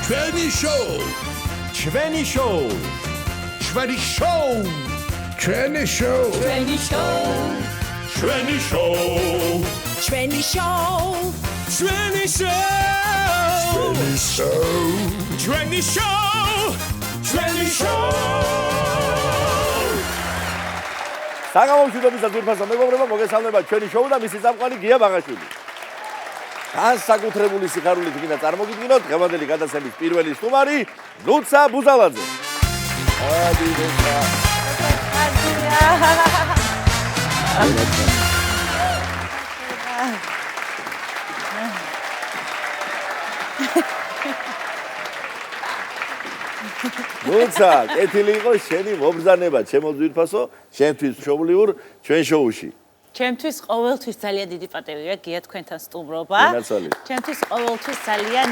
ჩვენი შოუ ჩვენი შოუ ჩვენი შოუ ჩვენი შოუ ჩვენი შოუ ჩვენი შოუ ჩვენი შოუ ჩვენი შოუ ჩვენი შოუ ჩვენი შოუ ჩვენი შოუ საგამომშვიდობის ზურფასო მეგობრებო მოგესალმება ჩვენი შოუ და მისი წამყვანი გია ბაღაშვილი განსაკუთრებული სიხარულით გინდა წარმოგიდგინოთ დღევანდელი გადაცემის პირველი სტუმარი ლუცა ბუზალაძე. ადი ლუცა. ლუცა, კეთილი იყო შენი მობრძანება, ჩემო ზურფასო, შენთვის მშობლიურ ჩვენ შოუში. ჩემთვის ყოველთვის ძალიან დიდი პატივია გია თქვენთან სტუმრობა. ჩემთვის ყოველთვის ძალიან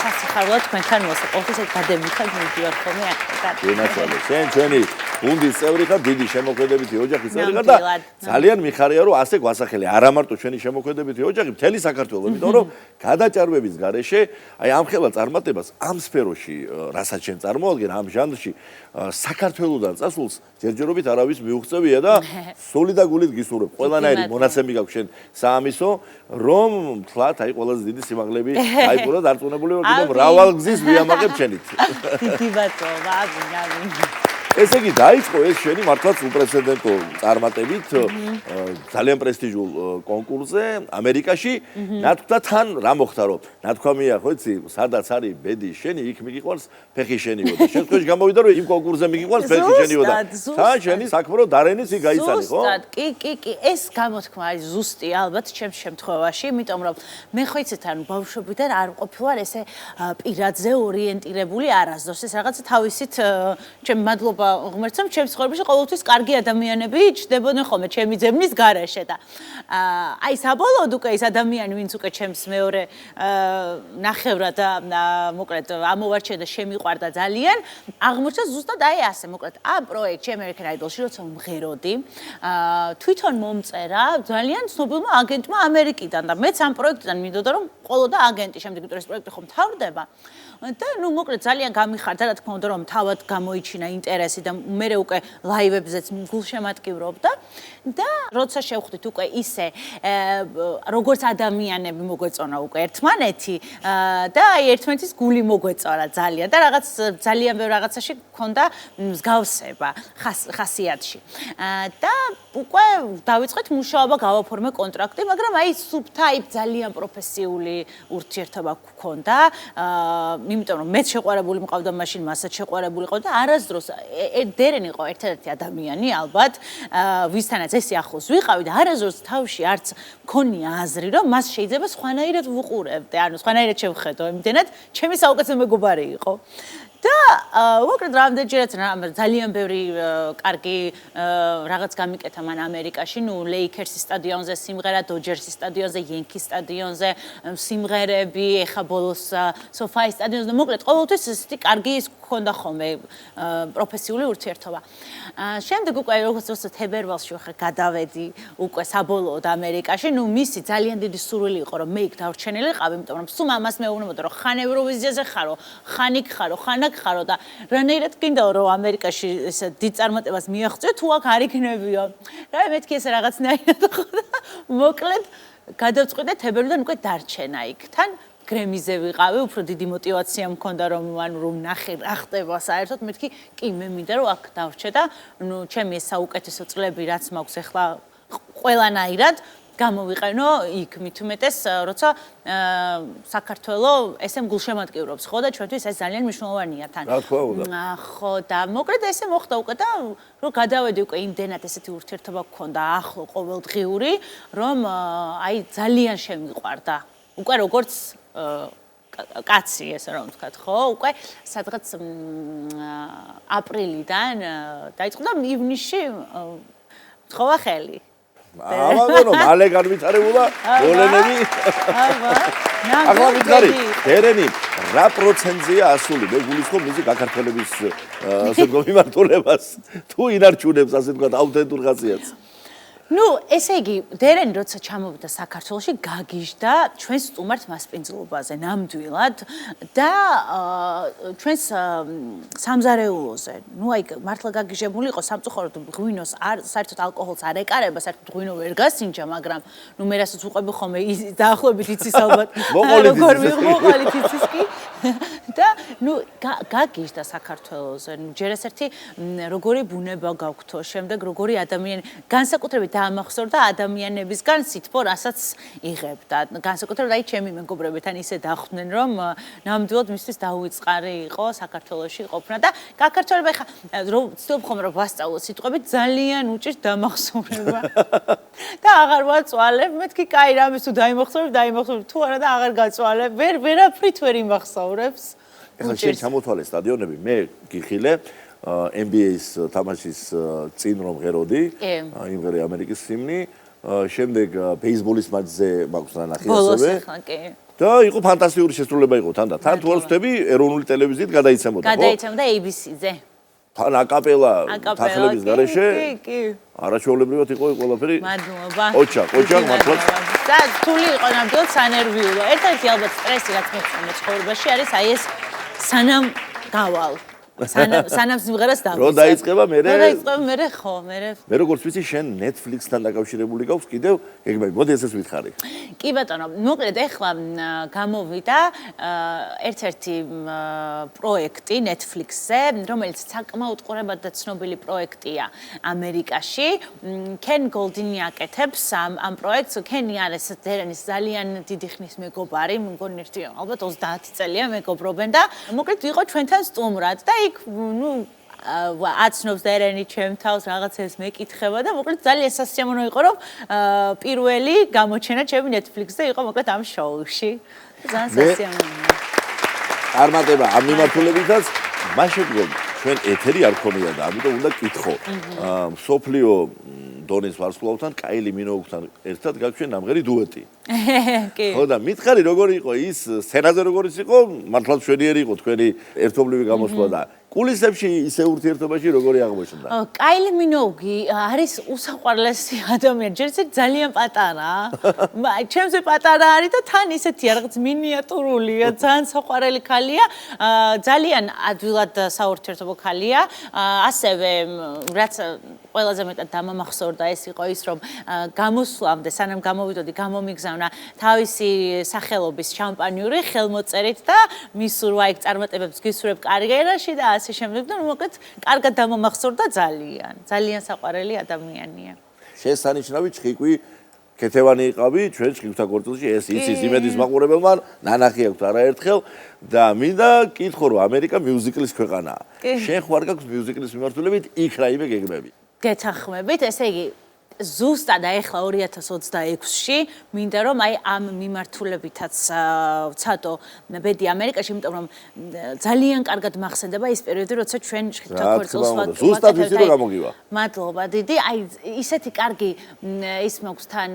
სასიხარულო თქვენთან მოსვლა. ყოველთვის ეს გადემიხარ მიდიარ ხოლმე აქედან. გენაცვალე. შენ ჩვენი გუნდის წევრი ხარ, დიდი შემოქმედებითი ოჯახის წევრი ხარ და ძალიან მიხარია რომ ასე გვასახელე. არა მარტო ჩვენი შემოქმედებითი ოჯახი, მთელი საქართველო, იმიტომ რომ გადაჭარბების გარეშე, აი ამ ხელა წარმატებას ამ სფეროში, რასაც შენ წარმოადგენ ამ ჟანრში, საქართველოსდან წასულს ჯერჯერობით არავის მიუღწევია და სული და გულით გისურვებ. ყველანაირი მონაცემი გაქვს შენ საამისო, რომ თლათ აი ყველაზე დიდი სიმაღლები აიყურა დარწმუნებული ვარ, რომ მრავალ გზის ვიამაყებ შენით. დიდი ბატონო, ამინ. ესე იგი დაიწყო ეს შენი მართლაც უპრეცედენტო წარმატებით ძალიან პრესტიჟულ კონკურსზე ამერიკაში. ნათქვამია თან რა მოხდა რომ ნათქვამია ხო იცი სადაც არის ბედი შენი იქ მიგიყვანს ფეხი შენიო და შენ თქვენ გამოვიდა რომ იმ კონკურსზე მიგიყვანს ფეხი შენიო და თან შენი საქმე რომ დარენიც იქ გაიცანი ხო? ზუსტად კი ეს გამოთქმა არის ზუსტი ალბათ ჩემს შემთხვევაში, იმიტომ რომ მე ხო იცით ანუ ბავშვობიდან არ ყოფილვარ ესე პირადზე ორიენტირებული არასდროს ეს რაღაცა თავისით ჩემ მადლობა ღმერთს ჩემს ცხოვრებაში ყოველთვის კარგი ადამიანები ჩნდებოდნენ ხოლმე ჩემი ძებნის გარეშე და აი საბოლოოდ უკვე ეს ადამიანი ვინც უკვე ჩემს მეორე ნახევრად და მოკლედ ამოვარჩინა და შემიყვარდა ძალიან აღმოჩნდა ზუსტად აი ასე მოკლედ ამ პროექტში American Idol-ში როცა მღეროდი თვითონ მომწერა ძალიან ცნობილმა აგენტმა ამერიკიდან და მეც ამ პროექტიდან მინდოდა რომ ყოლოდა აგენტი შემდეგ თუ ეს პროექტი ხომ თავდება და ნუ მოკლედ ძალიან გამიხარდა რა თქმა უნდა რომ თავად გამოიჩინა ინტერესი და მე უკვე ლაივებზეც გულშემატკივრობდა და როცა შევხვდით უკვე ისე როგორც ადამიანები მოგვეწონა უკვე ერთმანეთი და აი ერთმანეთის გული მოგვეწონა ძალიან და რაღაც ძალიან ბევრ რაღაცაში გქონდა მსგავსება ხასიათში და უკვე დავიწყეთ მუშაობა გავაფორმე კონტრაქტი მაგრამ აი სუბტაიპ ძალიან პროფესიული ურთიერთობა გქონდა იმიტომ რომ მეც შეყვარებული მყავდა მაშინ მასაც შეყვარებული ყავდა და არასდროს დერენ იყო ერთ-ერთი ადამიანი ალბათ ვისთანაც ეს ახლოს ვიყავი და არასდროს თავში არც მქონია აზრი რომ მას შეიძლება სხვანაირად ვუყურებდე ანუ სხვანაირად შევხედო იმდენად ჩემი საუკეთესო მეგობარი იყო და მოკლედ რამდენჯერაც ძალიან ბევრი კარგი რაღაც გამიკეთა მან ამერიკაში ნუ ლეიქერსის სტადიონზე სიმღერა დოჯერსის სტადიონზე იენკის სტადიონზე სიმღერები ეხა ბოლოს სოფაის სტადიონზე მოკლედ ყოველთვის ისეთი კარგი ის გქონდა ხოლმე პროფესიული ურთიერთობა შემდეგ უკვე როგორც თებერვალში ხარ გადავედი უკვე საბოლოოდ ამერიკაში ნუ მისი ძალიან დიდი სურვილი იყო რომ მე იქ დავრჩენილიყავი იმიტომ რომ სულ ამას მეუბნებოდა რომ ხან ევროვიზიაზე ხარო ხან იქ ხარო ხან ხარო და რანაირად გინდაო რომ ამერიკაში ეს დიდ წარმატებას მიაღწიო თუ აქ არ იქნებიო რა მეთქი ეს რაღაცნაირად ხო და მოკლედ გადავწყვიტე თებერვლიდან უკვე დარჩენა იქ თან გრემიზე ვიყავი უფრო დიდი мотиваცია მქონდა რომ ანუ რომ ნახე რა ხდება საერთოდ მეთქი კი მე მინდა რომ აქ დავრჩე და ნუ ჩემი ეს საუკეთესო წლები რაც მაქვს ახლა ყველანაირად გამოვიყენო იქ მით უმეტეს როცა საქართველოს ესე გულშემატკივრობს ხო და ჩვენთვის ეს ძალიან მნიშვნელოვანია თან. რა თქმა უნდა. ხო და მოკლედ ესე მოხდა უკვე და რომ გადავედი უკვე იმდენად ესეთი ურთიერთობა გქონდა ახლო ყოველდღიური რომ აი ძალიან შემიყვარდა. უკვე როგორც კაცი ესე რომ ვთქვათ ხო უკვე სადღაც აპრილიდან დაიწყო და ივნისში თხოვა ხელი ამაგონო მალე განვითარებულა გოლენები ახლა მითხარი დერენი რა პროცენტზეა ასული მე გულისხმობ მისი გაქართველების ასე ვთქვათ მიმართულებას თუ ინარჩუნებს ასე ვთქვათ აუთენტურ ხასიათს ნუ ესე იგი დერენი როცა ჩამოვიდა საქართველოში გაგიჟდა ჩვენს სტუმართ მასპინძლობაზე ნამდვილად და ჩვენს სამზარეულოზე. ნუ აი მართლა გაგიჟებული იყო სამწუხაროდ ღვინოს არ საერთოდ ალკოჰოლს არ ეკარება, საერთოდ ღვინო ვერ გასინჯა, მაგრამ ნუ მე რასაც უყვები ხომე დაახლოებით იცის ალბათ როგორ მოყოლით იცის კი და ნუ გაგიჟდა საქართველოზე. ნუ ჯერ ეს ერთი როგორი ბუნება გაგვთო, შემდეგ როგორი ადამიანი განსაკუთრებით დაამახსოვრდა ადამიანებისგან სითბო, რასაც იღებდა. განსაკუთრებით აი ჩემი მეგობრებთან ისე დახვდნენ, რომ ნამდვილად მისთვის დაუვიწყარი იყო საქართველოში ყოფნა და გაქართველება ხა ვცდილობ ხომ რომ ვასწავლო სიტყვებით ძალიან უჭირს დამახსოვრება. და აღარ ვაწვალებ, მეთქი კაი რამის თუ დაიმახსოვრებ თუ არა და აღარ გაწვალებ, ვერაფრით ვერ იმახსოვრებს. ეხლა შენ ჩამოთვალე სტადიონები, მე გიხილე NBA-ის თამაშის წინ რომ ღეროდი, იმღერე ამერიკის ჰიმნი, შემდეგ ბეისბოლის მატჩზე მაქვს ნანახი ასევე. ბოლოს ახლა კი. და იყო ფანტასტიკური შესრულება იყო თან და თან თუ არ ვხვდები ეროვნული ტელევიზიით გადაიცემოდა, ხო? გადაიცემდა ABC-ზე. თან აკაპელა თანხლების გარეშე. კი. არაჩვეულებრივად იყო ყველაფერი. მადლობა. ოჩა, მართლაც. და თული იყო ნამდვილად სანერვიულო. ერთ-ერთი ალბათ სტრესი რაც მეცნობა ცხოვრებაში არის აი ეს სანამ გავალ. სანამ სიმღერას დავიწყებ. რო დაიწყება მე ხო, მე როგორც ვიცი შენ Netflix-თან დაკავშირებული გაქვს კიდევ ეგმები. მოდი ესეც ვითხარი. კი ბატონო, მოკლედ ეხლა გამოვიდა ერთ-ერთი პროექტი Netflix-ზე, რომელიც საკმაოდ ყურებად და ცნობილი პროექტია ამერიკაში. Ken Goldini აკეთებს ამ პროექტს. Ken არის დერენის ძალიან დიდი ხნის მეგობარი, მგონი ერთი ალბათ 30 წელია მეგობრობენ და მოკლედ იყო ჩვენთან სტუმრად და ნუ აცნობს დერენი ჩემ თავს რაღაცებს მეკითხება და მოკლედ ძალიან სასიამოვნო იყო რომ პირველი გამოჩენა ჩემი Netflix-ზე იყო მოკლედ ამ შოუში. ძალიან სასიამოვნოა. წარმატება ამ მიმართულებითაც მაშინ ჩვენ ეთერი არ ქონია და ამიტომ უნდა კითხო. სოფლიო დონის ვარსკვლავთან, კაილი მინოუგთან ერთად გაგვჩენ ნამღერი დუეტი. კი. ხო და მითხარი როგორი იყო ის სცენაზე როგორიც იყო, მართლაც მშვენიერი იყო თქვენი ერთობლივი გამოსვლა და კულისებში ისე ურთიერთობაში როგორი აღმოჩნდა? კაილი მინოუგი არის უსაყვარლესი ადამიანი, ჯერ ისე ძალიან პატარაა. ჩემზე პატარა არის და თან ისეთია რაღაც მინიატურულია, ძალიან საყვარელი ქალია, ძალიან ადვილად საურთიერთობო ქალია. ასევე რაც ყველაზე მეტად დამამახსოვრდა ეს იყო ის რომ გამოსვლამდე სანამ გამოვიდოდი გამომიგზავნა თავისი სახელობის შამპანიური ხელმოწერით და მისურვა იქ წარმატებებს გისურვებ კარიერაში და ასე შემდეგ და მოკლედ კარგად დამამახსოვრდა ძალიან საყვარელი ადამიანია. შესანიშნავი ჩხიკვი ქეთევანი იყავი ჩვენ ჩხიკვთა კორტელში ეს იცის იმედის მაყურებელმა ნანახი აქვს არაერთხელ და მინდა კითხო რომ ამერიკა მიუზიკლის ქვეყანაა. შენ ხარ გაქვს მიუზიკლის მიმართულებით იქ რაიმე გეგმები? გეთანხმებით, ესე იგი ზუსტად ახლა 2026-ში მინდა რომ აი ამ მიმართულებითაც ვცადო ბედი ამერიკაში, იმიტომ რომ ძალიან კარგად მახსენდება ის პერიოდი, როცა ჩვენ შეხებთა ქორწილს ვაკეთებთ. ზუსტად ვიცი რომ გამოგივა. მადლობა დიდი. აი ისეთი კარგი ის მაქვს თან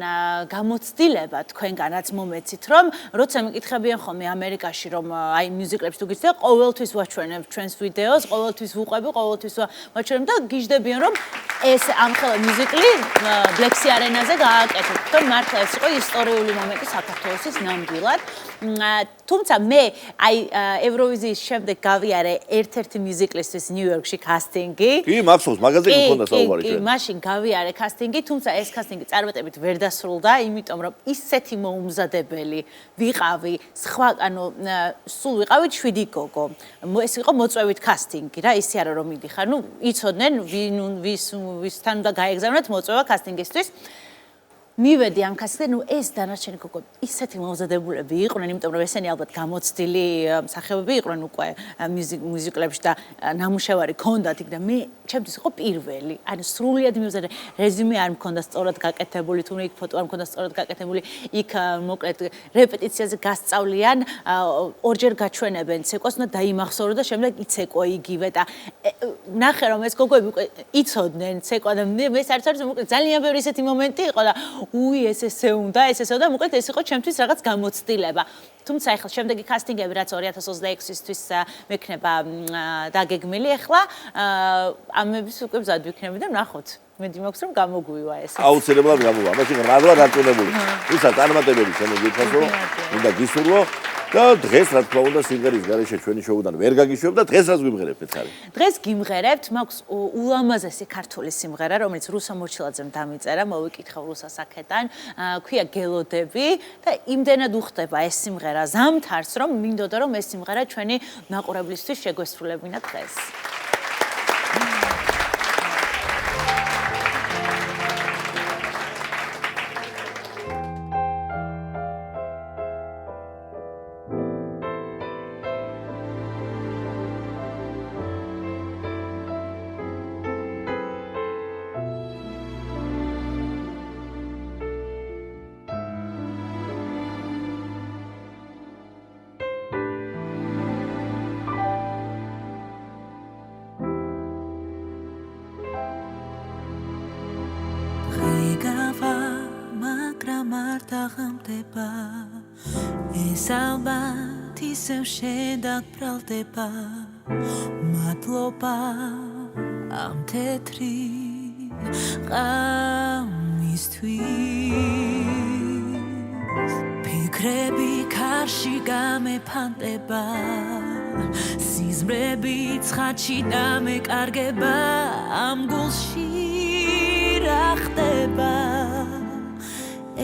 გამოცდილება თქვენგანაც მომეცით, რომ როცა მეკითხებიან ხოლმე ამერიკაში რომ აი მიუზიკლებს თუ გიცდე, ყოველთვის ვაჩვენებ ჩვენს ვიდეოს, ყოველთვის ვუყვები, ყოველთვის ვაჩვენებ და გიждდებიან რომ ეს ამხელა მიუზიკლი Black-Sea არენაზე გააკეთეთ. და მართლა ეს იყო ისტორიული მომენტი საქართველოსის ნამდვილად. თუმცა მე აი ევროვიზიის შემდეგ გავიარე ერთ-ერთი მიუზიკლისთვის ნიუ-იორკში კასტინგი. კი, მახსოვს, მაგაზე გქონდა საუბარი ჩვენ. კი, მაშინ გავიარე კასტინგი, თუმცა ეს კასტინგი წარმატებით ვერ დასრულდა, იმიტომ რომ ისეთი მოუმზადებელი ვიყავი, სხვა, ანუ სულ ვიყავით 7 გოგო. ეს იყო მოწვევით კასტინგი რა, ისე არა რომ მიდიხარ. ნუ იცოდნენ ვისთან უნდა გაეგზავნათ მოწვევა კასტინგისთვის. მივედი ამ კასტინგზე, ნუ ეს დანარჩენი გოგო ისეთი მომზადებულები იყვნენ, იმიტომ რომ ესენი ალბათ გამოცდილი მსახიობები იყვნენ უკვე მიუზიკლებში და ნამუშევარი ქონდათ იქ და მე ჩემთვის იყო პირველი. ანუ სრულიად მიმზადე რეზიუმე არ მქონდა სწორად გაკეთებული, თუ იქ ფოტო არ მქონდა სწორად გაკეთებული, იქ მოკლედ რეპეტიციაზე გასწავლიან, ორჯერ გაჩვენებენ ცეკვას, უნდა დაიმახსოვრო და შემდეგ იცეკო იგივე და ნახე რომ ეს გოგოები უკვე იცოდნენ ცეკვა და მე საერთოდ მოკლედ ძალიან ბევრი ისეთი მომენტი იყო და ესე უნდა და მოკლედ ეს იყო ჩემთვის რაღაც გამოცდილება. თუმცა ახლა შემდეგი კასტინგები რაც 2026-ისთვის მექნება დაგეგმილი ახლა ამების უკვე მზად ვიქნები და ნახოთ. იმედი მაქვს რომ გამოგვივა ეს. აუცილებლად გამოვა. მაშინ რადვარ დაწუნებული. ისა წარმატებები ჩემი გითხრათ რომ მინდა გისურვო და დღეს რა თქმა უნდა სიმღერის გარეშე ჩვენი შოუდან ვერ გაგიშვებ და დღეს რას გვიმღერებთ მეცარი? დღეს გიმღერებთ, მაქვს ულამაზესი ქართული სიმღერა, რომელიც რუსა მორჩილაძემ დამიწერა, მოვიკითხავ რუსას აქედან, ქვია გელოდები და იმდენად უხდება ეს სიმღერა ზამთარს, რომ მინდოდა რომ ეს სიმღერა ჩვენი მაყურებლისთვის შეგვესრულებინა დღეს. ეს ალბათ ისევ შედაგბრალდება მადლობა ამ თეთრი ყამისთვის ფიქრები ქარში გამეფანტება სიზმრები ცხადში დამეკარგება ამ გულში რა ხდება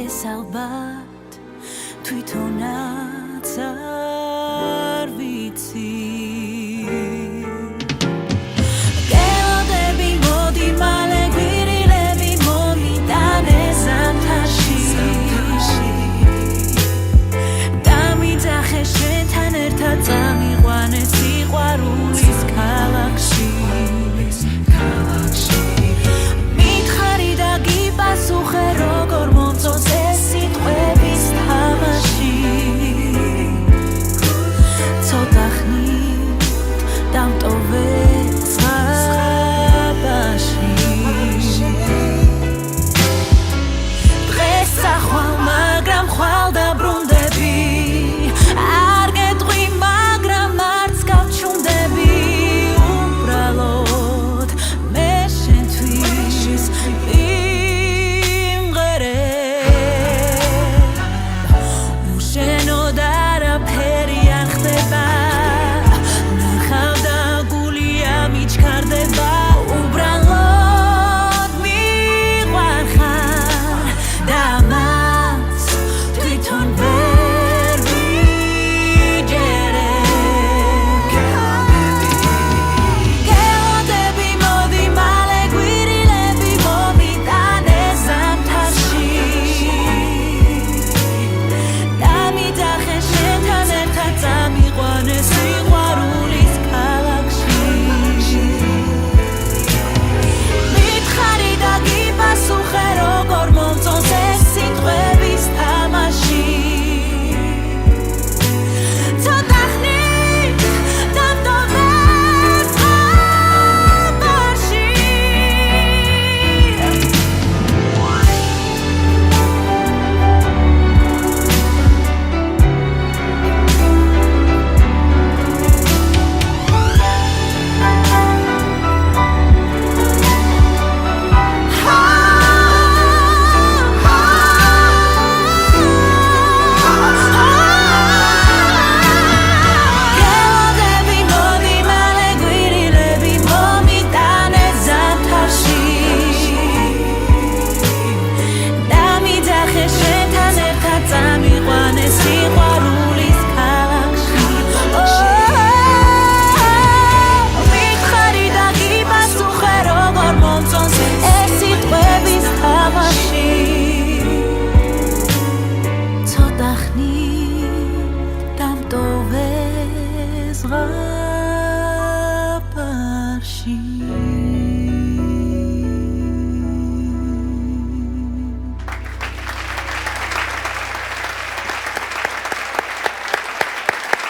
ეს ალბათ თვითონაც არ ვიცი გელოდები მოდი მალე გვირილები მომიტანე ზამთარში დამიძახე შენთან ერთად წამიყვანე სიყვარულის ქალაქში მითხარი და გიპასუხე როგორ მომწონს ეს სიტყვების თამაში ცოტა ხნით დამტოვე ზღაპარში დღეს სახვალ მაგრამ ხვალ დაბრუნდები არ გეტყვი მაგრამ არც გავჩუნდები უბრალოდ მე შენთვის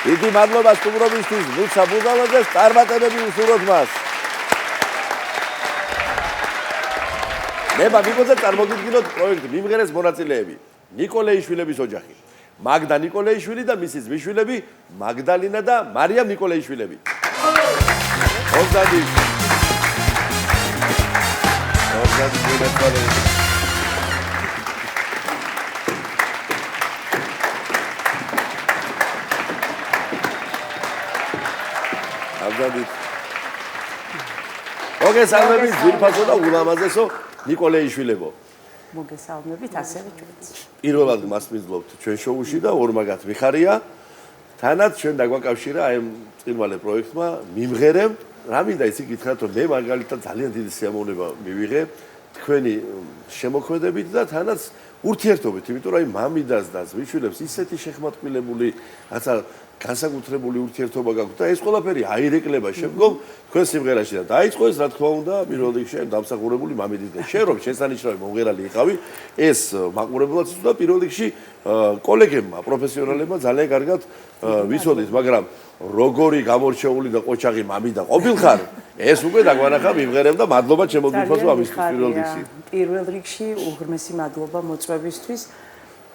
დიდი მადლობა სტუმრობისთვის ნუცა ბუზალაძეს წარმატებები უსურვოთ მას. ნება მიგოძა წარმოგიდგინოთ პროექტ მიმღერეს მონაწილეები. ნიკოლეიშვილების ოჯახი. მაგდა ნიკოლეიშვილი და მისი ძმისშვილები მაგდალინა და მარიამ ნიკოლეიშვილები. მოგესალმებით ძირფასო და ულამაზესო ნიკოლეიშვილებო. მოგესალმებით ასევე ჩვენც. პირველად მასპინძლობთ ჩვენ შოუში და ორმაგად მიხარია. თანაც ჩვენ დაგვაკავშირა აი წინვალე პროექტმა მიმღერემ. რა მინდა იცი გითხრათ რომ მე მაგალითად ძალიან დიდი სიამოვნება მივიღე თქვენი შემოქმედებით და თანაც ურთიერთობით, იმიტომ რომ აი მამიდას და ზვიშვილებს ისეთი შეხმატკილებული რაცა განსაკუთრებული ურთიერთობა გაქვთ და ეს ყველაფერი აირეკლება შემდგომ თქვენ სიმღერაში და დაიწყო ეს რა თქმა უნდა პირველ რიგში დამსახურებული მამიდისგან. შენ რომ შესანიშნავი მომღერალი იყავი, ეს მაყურებელიც და პირველ რიგში კოლეგებმა, პროფესიონალებმა ძალიან კარგად ვიცოდით, მაგრამ როგორი გამორჩეული და ყოჩაღი მამიდა ყოფილხარ, ეს უკვე დაგვანახა მიმღერემ და მადლობა ჩემო ძირფასო ამისთვის პირველ რიგში. პირველ რიგში უღრმესი მადლობა მოწვევისთვის.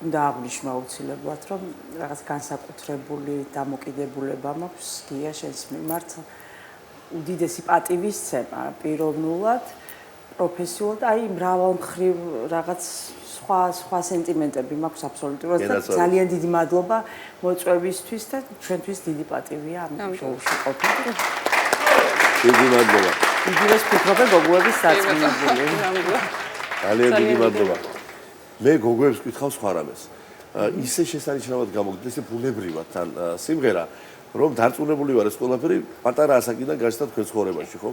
უნდა აღვნიშნო აუცილებლად, რომ რაღაც განსაკუთრებული დამოკიდებულება მაქვს გია შენს მიმართ. უდიდესი პატივისცემა პიროვნულად, პროფესიულად, აი მრავალმხრივ რაღაც სხვა სენტიმენტები მაქვს აბსოლუტურად და ძალიან დიდი მადლობა მოწვევისთვის და ჩვენთვის დიდი პატივია ამ შოუში ყოფნა. დიდი მადლობა. იგივეს ფიქრობენ გოგოების საწმინდელი. ძალიან დიდი მადლობა. მე გოგოებს ვკითხავ სხვა რამეს. ისე შესანიშნავად გამოგდეთ, ისე ბუნებრივად თან სიმღერა, რომ დარწმუნებული ვარ ეს ყველაფერი პატარა ასაკიდან გაჩნდა თქვენ ცხოვრებაში, ხო?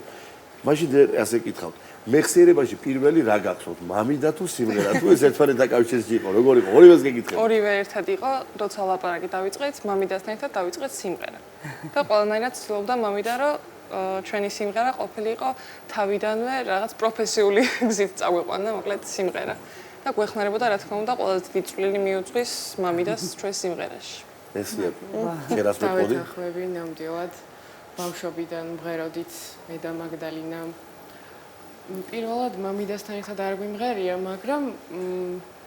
მაშინ ასე კითხავთ. მეხსიერებაში პირველი რა გახსოვთ? მამიდა თუ სიმღერა? თუ ეს ერთმანეთ დაკავშირში იყო, როგორ იყო? ორივეს გეკითხეთ. ორივე ერთად იყო, როცა ლაპარაკი დავიწყეთ, მამიდასთან ერთად დავიწყეთ სიმღერა. და ყველანაირად ცდილობდა მამიდა, რომ ჩვენი სიმღერა ყოფილიყო თავიდანვე რაღაც პროფესიული გზით წაგვიყვანა, მოკლედ სიმღერა. და გვეხმარებოდა რა თქმა უნდა ყველაზე დიდი წვლილი მიუძღვის მამიდას ჩვენ სიმღერაში. ესია. შენას მეკოდი? დავეთანხმები ნამდვილად. ბავშვობიდან მღეროდით მე და მაგდალინა. პირველად მამიდასთან ერთად არ გვიმღერია, მაგრამ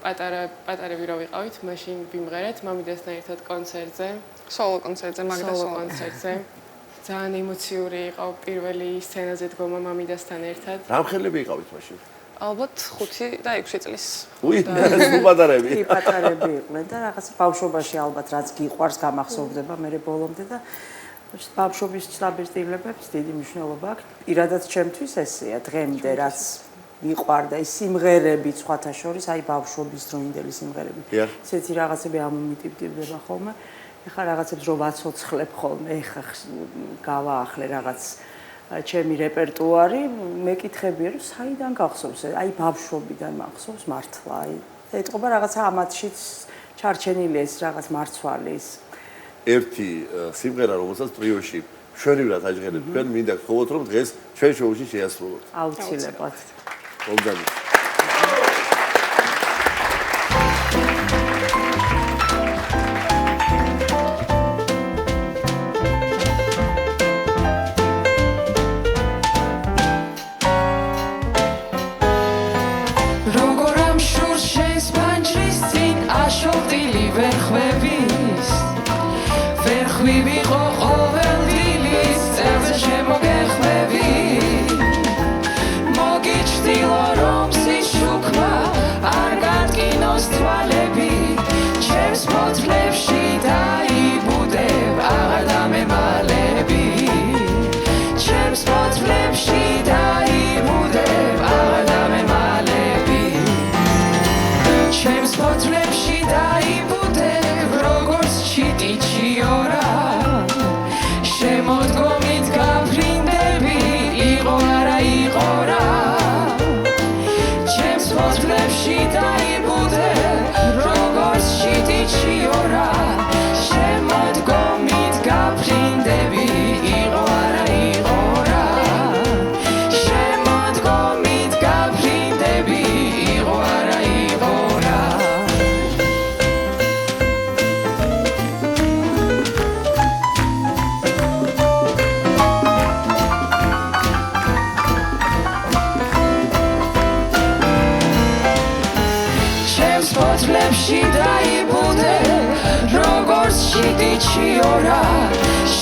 პატარები რო ვიყავით, მაშინ ვიმღერეთ მამიდასთან ერთად კონცერტზე, სოლო კონცერტზე, მაგდას სოლო კონცერტზე. ძალიან ემოციური იყო პირველი სცენაზე დგომა მამიდასთან ერთად. რა მხელები იყავით მაშინ? ალბათ 5 და 6 წლის. უი, ეს პატარები. კი, პატარები იყვნენ და რაღაც ბავშვობაში ალბათ რაც გიყვარს გამახსოვდება მე ბოლომდე და ბავშვობის ჩაბეჭდილებებს დიდი მნიშვნელობა აქვს. პირადად ჩემთვის ესეა დღემდე რაც მიყვარდა ის სიმღერები სხვათა შორის, აი ბავშვობის დროინდელი სიმღერები. ესეთი რაღაცები ამომიტივდება ხოლმე. ეხლა რაღაცებს რო ვაცოცხლებ ხოლმე, ეხლა გავაახლე რაღაც ჩემი რეპერტუარი, მეკითხებია რომ საიდან გახსოვს? აი ბავშვობიდან მახსოვს მართლა. აი ეტყობა რაღაცა ამათშიც ჩარჩენილი ეს რაღაც მარცვალის. ერთი სიმღერა რომელსაც ტრიოში შვენივრად აჟღერებთ, თქვენ მინდა გთხოვოთ რომ დღეს ჩვენ შოუში შეასრულოთ. აუცილებლად. მოგდანით.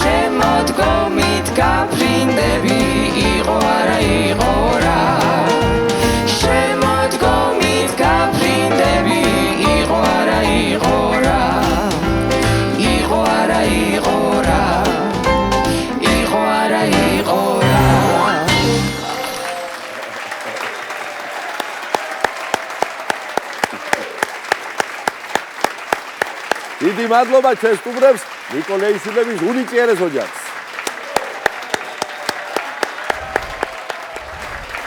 შემოდგომით გაფრინდები იყო არა იყო რა მადლობა ჩვენ სტუმრებს ნიკოლეიშვილების უნიკიერეს ოჯახს.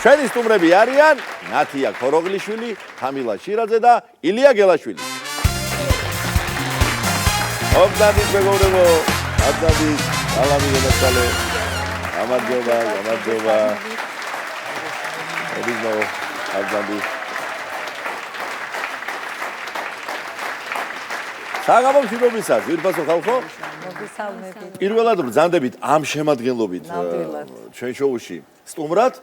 ჩვენი სტუმრები არიან ნათია ქოროღლიშვილი, თამილა შირაძე და ილია გელაშვილი. ობდადის მეგობრებო, აბდადის, სალამი გენაცვალე. გამარჯობა, გამარჯობა. ედიზო, აბდადის. საგამომშვიდობისა, ძვირფასო ხალხო. მოგესალმებით. პირველად ბრძანდებით ამ შემადგენლობით ჩვენ შოუში სტუმრად.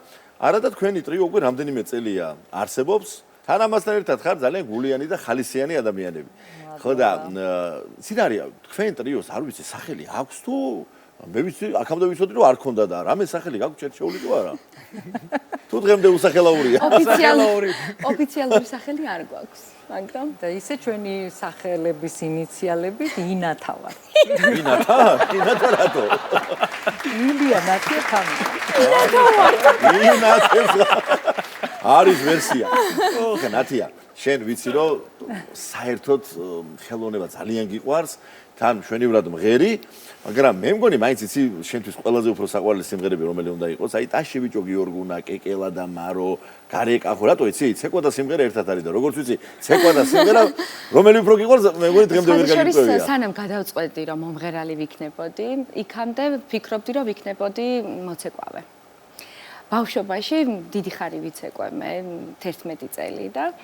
არა და თქვენი ტრიო უკვე რამდენიმე წელია არსებობს. თან ამასთან ერთად ხარ ძალიან გულიანი და ხალისიანი ადამიანები. ხო და სინარია თქვენ ტრიოს არ ვიცი სახელი აქვს თუ მე ვიცი აქამდე ვიცოდი რომ არ ქონდა და რამე სახელი გაქვს შერჩეული თუ არა? თუ დღემდე უსახელაურია. ოფიციალური სახელი არ გვაქვს, მაგრამ და ისე ჩვენი სახელების ინიციალებით ინათა ვარ. ინათა? ინათა რატო? ილია ნათია თამილი. ინათა არის ვერსია. ოღონდ ნათია, შენ ვიცი რომ საერთოდ ხელოვნება ძალიან გიყვარს, თან მშვენივრად მღერი, მაგრამ მე მგონი მაინც იცი შენთვის ყველაზე უფრო საყვარელი სიმღერები რომელი უნდა იყოს, აი ტაში ბიჭო გიორგუნა, კეკელა და მარო, გარეკახო, რატო იცი? ცეკვა და სიმღერა ერთად არის და როგორც ვიცი, ცეკვა და სიმღერა რომელი უფრო გიყვარს, მე მგონი დღემდე ვერ გაგიწევია. სანამ გადავწყვეტი რომ მომღერალი ვიქნებოდი, იქამდე ვფიქრობდი რომ ვიქნებოდი მოცეკვავე. ბავშვობაში დიდი ხანი ვიცეკვე მე 11 წელი და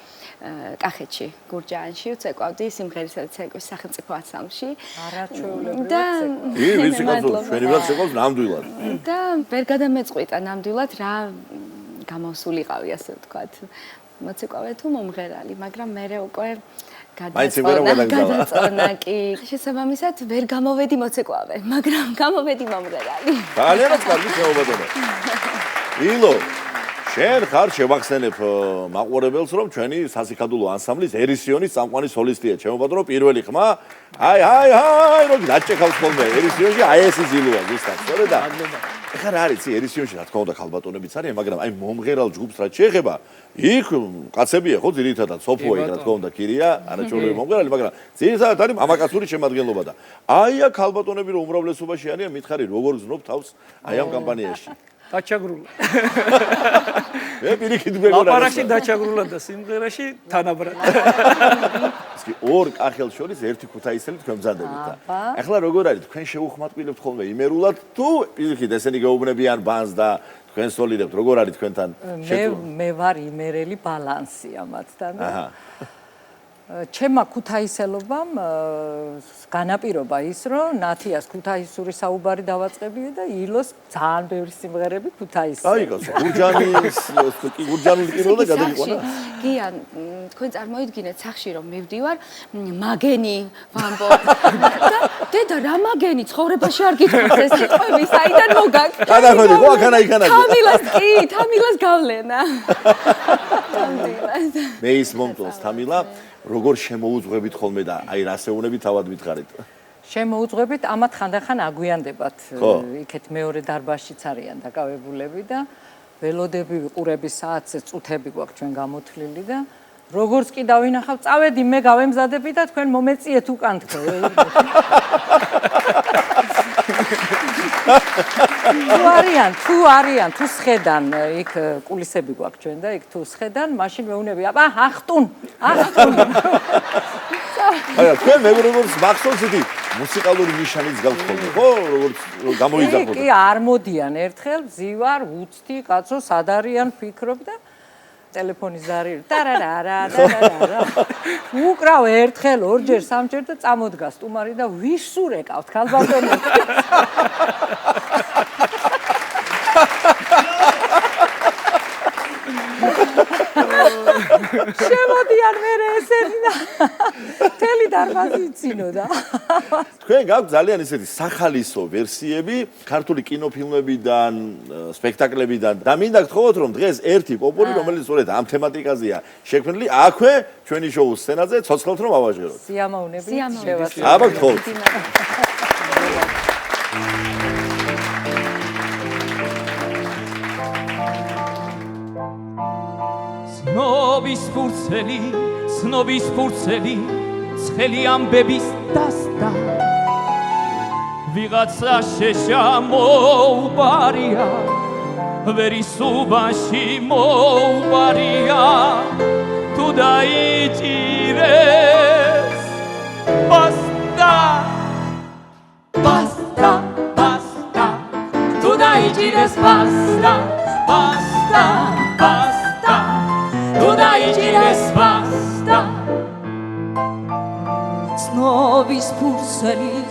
კახეთში გურჯაანში ვცეკვავდი სიმღერისა და ცეკვის სახელმწიფო ანსამბლში. არაჩვეულებრივად და ვიცი კაცო, შვენივრად ცეკვავს ნამდვილად. და ვერ გადამეწყვიტა ნამდვილად რა გამოსულიყავი ასე ვთქვათ. მოცეკვავე თუ მომღერალი, მაგრამ მე უკვე გადაწყვეტა კი შესაბამისად ვერ გამოვედი მოცეკვავე, მაგრამ გამოვედი მომღერალი. ძალიანაც კარგი შეობადობა. ილო, შენ ხარ შევახსენებ მაყურებელს რომ ჩვენი სასიკადულო ანსამბლის ერისიონის წამყვანი სოლისტია. შემოვადრო პირველი ხმა. აი, რომ დაჭექავს ხოლმე ერისიონში, აი ეს იზილოა ზუსტად. სწორედ და ეხლა რა არის ერისიონში რა თქმა უნდა ქალბატონებიც არიან, მაგრამ აი მომღერალ ჯგუფს რაც შეეხება, იქ კაცებია ხო ძირითადად სოფოა იქ რა თქმა უნდა კირია, არაჩვეულებრივი მომღერალი, მაგრამ ძირითადად არის მამაკაცური შემადგენლობა და აი აქ ქალბატონები რომ უმრავლესობაში არიან, მითხარი როგორ გზნობ თავს აი ამ კამპანიაში. დაჩაგრულა. მე პირიქით მეგონა. ლაპარაკში დაჩაგრულა და სიმღერაში თანაბრად. ისე ორ კახელს შორის ერთი ქუთაისელი თქვენ მზადებით და. ახლა როგორ არის თქვენ შეუხმატყილებთ ხოლმე იმერულად თუ პირიქით ესენი გეუბნებიან ბანს და თქვენ სოლირებთ როგორ არის თქვენთან შეჭრა? მე ვარ იმერელი ბალანსია მათთან. ჩემმა ქუთაისელობამ განაპირობა ის, რომ ნათიას ქუთაისური საუბარი დავაწყებია და ილოს ძალიან ბევრი სიმღერები ქუთაისელი. აი კაცო, გურჯანული კინო და გადაგიყვანა. გიან, თქვენ წარმოიდგინეთ სახში რომ მივდივარ, მაგენი ვამბობ. და დედა რა მაგენი ცხოვრებაში არ გითხრათ ეს სიტყვები, საიდან მოგაქვს? გადახვედი ხო აქანა იქანა. თამილას გავლენა. თამილას. მე ის მომწონს თამილა. როგორ შემოუძღვებით ხოლმე და აი რასეუნები თავად მითხარით. შემოუძღვებით ამათ ხანდახან აგვიანდებათ. იქეთ მეორე დარბაზშიც არიან დაკავებულები და ველოდები ვიყურების საათზე წუთები გვაქვს ჩვენ გამოთვლილი და როგორც კი დავინახავ, წავედი მე გავემზადები და თქვენ მომეწიეთ უკან თქვენ. თუ არიან, თუ სხედან, იქ კულისები გვაქვს ჩვენ და იქ თუ სხედან, მაშინ მეუნები, აბა, ახტუნ. აი, თქვენ მეგობრებოს მახსოვს ისი მუსიკალური ნიშანიც გაქვთ ხოლმე, ხო? როგორც გამოიძახოთ. კი, არ მოდიან ერთხელ, ვზივარ, უცდი, კაცო, სად არიან, ფიქრობ და ტელეფონის ზარი ტარარარა. უკრავ ერთხელ, ორჯერ, სამჯერ და წამოდგა სტუმარი და ვისურეკავთ ქალბატონებს. შემოდიან მერე ესენი და თელი დარბაზი იცინოდა. თქვენ გაქვთ ძალიან ისეთი სახალისო ვერსიები ქართული კინოფილმებიდან, სპექტაკლებიდან და მინდა გთხოვოთ რომ დღეს ერთი პოპული რომელიც სწორედ ამ თემატიკაზეა შექმნილი, აქვე ჩვენი შოუს სცენაზე ცოცხლად რომ ავაჟღეროთ. სიამოვნებით სიამოვნებით. აბა გთხოვთ. Snobis purceli, ცხელი ამბების დასდა ვიღაცა შეშამოუბარია ვერისუბანში მოუბარია თუ დაიჭირეს ბასტა ბასტა ბასტა თუ დაიჭირეს ბასტა ბასტა ბასტა თუ დაიჭირეს ბასტა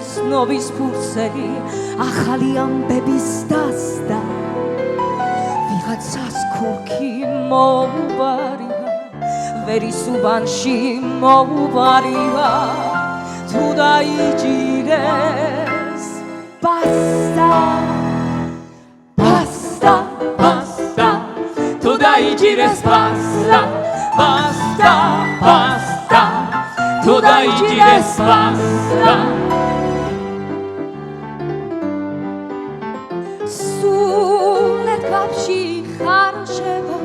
ცნობის ფურცელი ახალი ამბების დასდა ვიღაცას ქურქი მოუბარია ვერისუბანში მოუბარია თუ დაიჭირეს ბასტა ბასტა ბასტა თუ დაიჭირეს ბასტა ბასტა ბასტა თუ დაიჭირეს ბასტა სულეთ კაფში ხარშება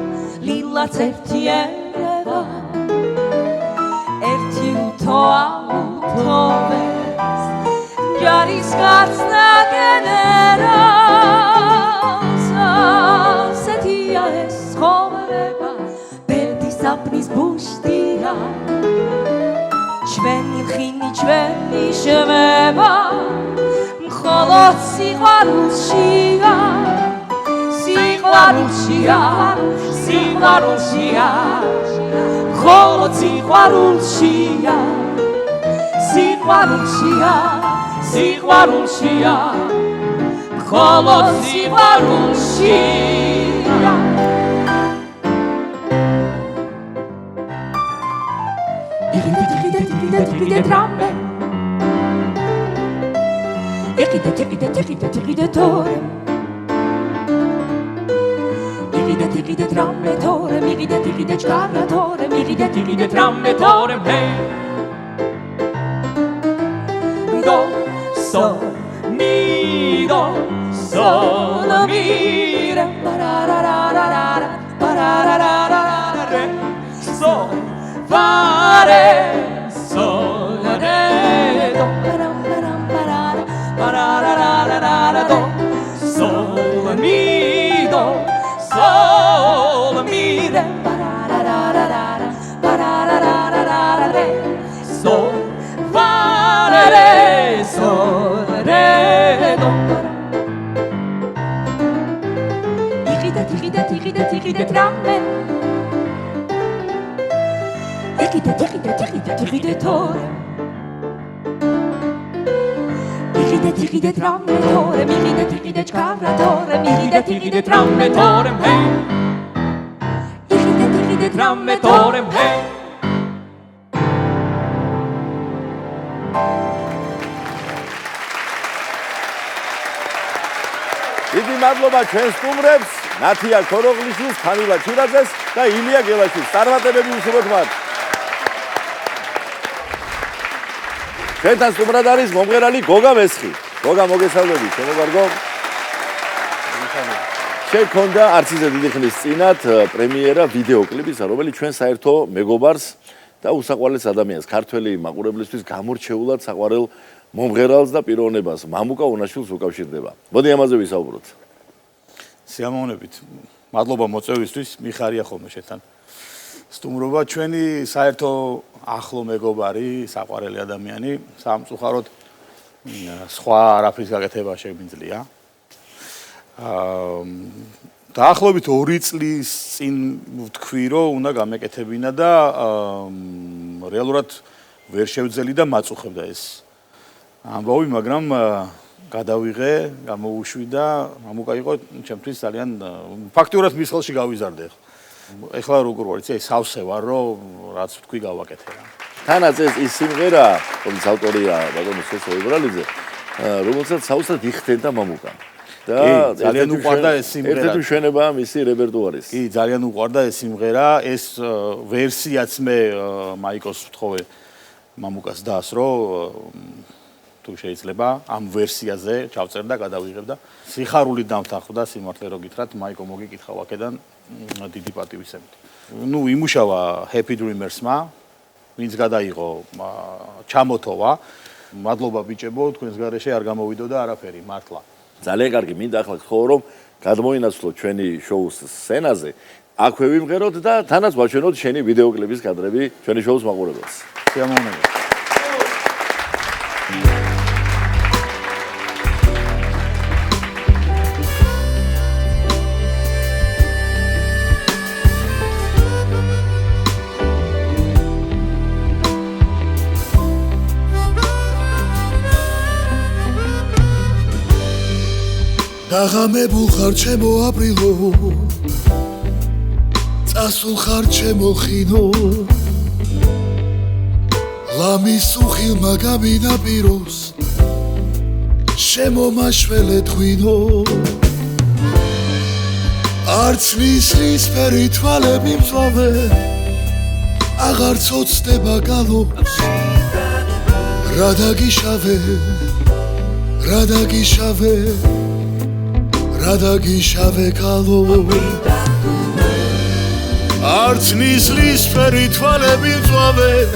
ლილაც ერთიერება ერთი უთოავთოვეს ჯარის გაცნა გენერალს ასეთია ეს ცხოვრება ბერდის აფნის ბუშტია ჩვენი ხინი ჩვენი შვება მხოლოდ სიყვარულშია სიყვარულშია სიყვარულშია მხოლოდ სიყვარულშია სიყვარულშია სიყვარულშია მხოლოდ სიყვარულშია Tigide trampe Tigide tore Tigide trampe tore Tigide çkarra tore Tigide trampe tore Hey Do sol mi do sol mi re Pararararara Pararararara re sol fa re sol re do pararararara do sol mi do sol mi re pararararara pararararara re sol fa re sol re do tigide tramme Tigide tore Tigide tramme tore Tigide çkarra tore Tigide tramme tore Hey Tigide tramme tore Hey დიდი მადლობა ჩვენს სტუმრებს ნათია ქოროღლიშვილს, ფანილა ჩირაძეს და ილია გელაშვილს. წარმატებები უშუროთ მათ. ჩვენთან სტუმრად არის მომღერალი გოგა მესხი. გოგა მოგესალმები, შემოგარგო. შექონდა არც ისე დიდი ხნის წინათ პრემიერა ვიდეოკლიპისა, რომელიც ჩვენ საერთო მეგობარს და უსაყვარლეს ადამიანს, ქართველი მაყურებლისთვის გამორჩეულად საყვარელ მომღერალს და პიროვნებას, მამუკა ონაშვილს უკავშირდება. მოდი ამაზე ვისაუბროთ. სიამოვნებით. მადლობა მოწვევისთვის, მიხარია ხოლმე შეთან. სტუმრობა ჩვენი საერთო ახლო მეგობარი, საყვარელი ადამიანი, სამწუხაროდ სხვა არაფრის გაკეთება შემიძლია. დაახლოებით 2 წლის წინ ვთქვი, რომ უნდა გამეკეთებინა და რეალურად ვერ შევძელი და მაწუხებდა ეს ამბავი, მაგრამ გადავიღე, გამოუშვი და მამუკა იყო ჩემთვის ძალიან ფაქტიურად მის ხელში გავიზარდე. ეხლა როგორ ვარ, იცი, სავსე ვარ, რომ რაც ვთქვი გავაკეთე რა. თანაც ის სიმღერა, რომელიც ავტორია ბატონო სესო ებრალიძე, რომელსაც საოცრად იხდენდა მამუკა. და ძალიან უყვარდა ეს სიმღერა. ერთ-ერთი მშვენებაა მისი რეპერტუარის. კი, ძალიან უყვარდა ეს სიმღერა, ეს ვერსიაც მე მაიკოს ვთხოვე მამუკას დასრო თუ შეიძლება ამ ვერსიაზე ჩავწერ და გადავიღებ და სიხარული დამთანხმდა სიმართლე რო გითხრათ მაიკო მოგიკითხავ აქედან დიდი პატივისცემით. ნუ იმუშავა Happy Dreamers-მა, ვინც გადაიღო ჩამოთოვა მადლობა ბიჭებო, თქვენს გარეშე არ გამოვიდოდა არაფერი, მართლა. ძალიან კარგი, მინდა ახლა გთხოვო რომ გადმოინაცვლოთ ჩვენი შოუს სცენაზე, აქვე ვიმღეროთ და თანაც ვაჩვენოთ შენი ვიდეოკლიპის კადრები ჩვენი შოუს მაყურებელს. სიამოვნებაა. დაღამებულ ხარ ჩემო აპრილო წასულ ხარ ჩემო ხინო ლამის უხილმა გამინაპიროს შემომაშველე თვინო არც ნისლის ფერი თვალები მწვავე აღარ ცოცდება გალობს რა დაგიშავე რა დაგიშავე რადაგიშავე კალო არც ნისლის ფერი თვალები მწვავენ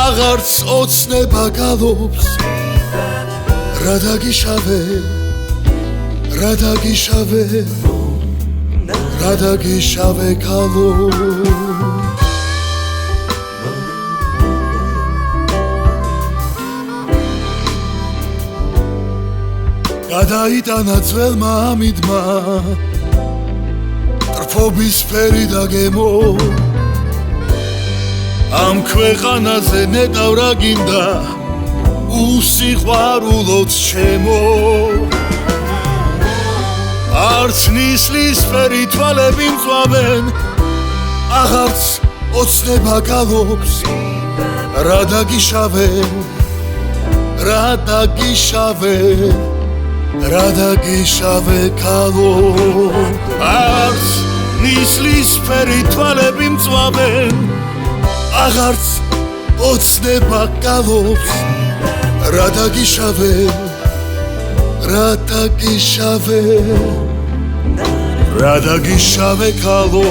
აღარც ოცნება გალობს რადაგიშავე რადაგიშავე რადაგიშავე კალო გადაიტანა ძველმა ამიდმა ტრფობის ფერი დაგემო ამ ქვეყანაზე ნეტავ რა გინდა უსიყვარულოც ჩემო არც ნისლის ფერი თვალები მწვავენ აღარც ოცნება გალობს რა დაგიშავე რა დაგიშავე რადაგიშავე კალო არც ნისლის ფერი თვალები მწვავენ აღარც ოცნება გალობს რადაგიშავე რადაგიშავე რადაგიშავე კალო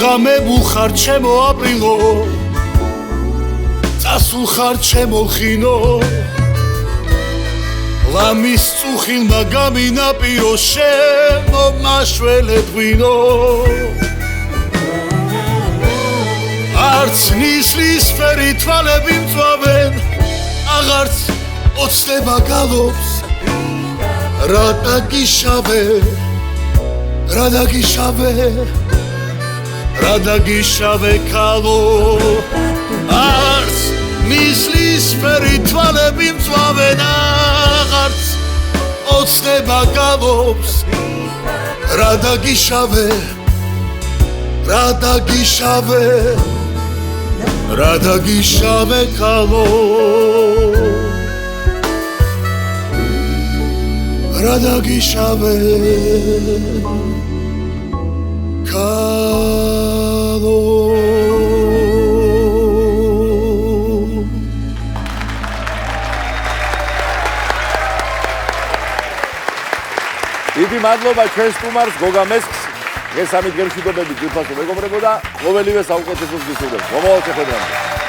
დაღამებულ ხარ ჩემო აპრილო წასულ ხარ ჩემო ხინო ლამის წუხილმა გამინაპირო შემომაშველე თვინო არც ნისლის ფერი თვალები მწვავენ აღარც ოცნება გალობს რა დაგიშავე რა დაგიშავე რადაგიშავე კალო არც ნისლის ფერი თვალები მწვავენ აღარც ოცნება გალობს რადაგიშავე რადაგიშავე რადაგიშავე კალო რადაგიშავე კალო დიდი მადლობა ჩვენს სტუმარს გოგა მესხს დღეს ამით გემშვიდობებით ვიფასო მეგობრებო და ყოველივე საუკეთესოს გისურვებთ. მომავალ შეხვედრამდე.